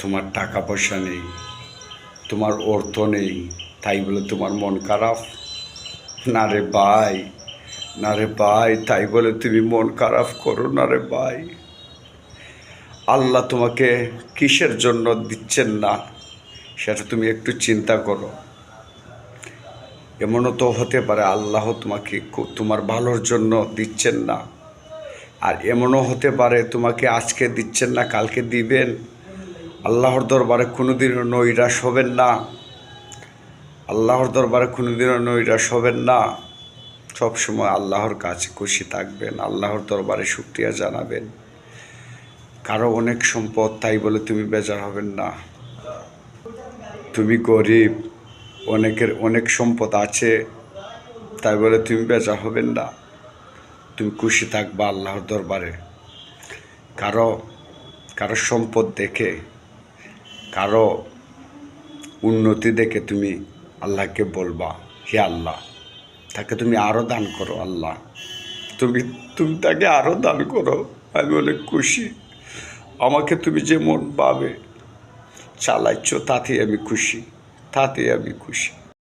তোমার টাকা পয়সা নেই, তোমার অর্থ নেই, তাই বলে তোমার মন খারাপ? না রে ভাই, না রে ভাই, তাই বলে তুমি মন খারাপ করো না রে ভাই। আল্লাহ তোমাকে কিসের জন্য দিচ্ছেন না সেটা তুমি একটু চিন্তা করো। এমনও তো হতে পারে আল্লাহ তোমাকে তোমার ভালোর জন্য দিচ্ছেন না, আর এমনও হতে পারে তোমাকে আজকে দিচ্ছেন না, কালকে দিবেন। আল্লাহর দরবারে কোনোদিনও নৈরাশ হবেন না, আল্লাহর দরবারে কোনোদিনও নৈরাশ হবেন না। সবসময় আল্লাহর কাছে খুশি থাকবেন, আল্লাহর দরবারে শুকরিয়া জানাবেন। কারো অনেক সম্পদ, তাই বলে তুমি বেজার হবেন না। তুমি গরিব, অনেকের অনেক সম্পদ আছে, তাই বলে তুমি বেজার হবেন না। তুমি খুশি থাকবা আল্লাহর দরবারে। কারো কারো সম্পদ দেখে, কারো উন্নতি দেখে তুমি আল্লাহকে বলবা, হে আল্লাহ, তাকে তুমি আরও দান করো। আল্লাহ, তুমি তুমি তাকে আরও দান করো। আমি অনেক খুশি, আমাকে তুমি যেমন ভাবে চালাচ্ছ তাতেই আমি খুশি, তাতেই আমি খুশি।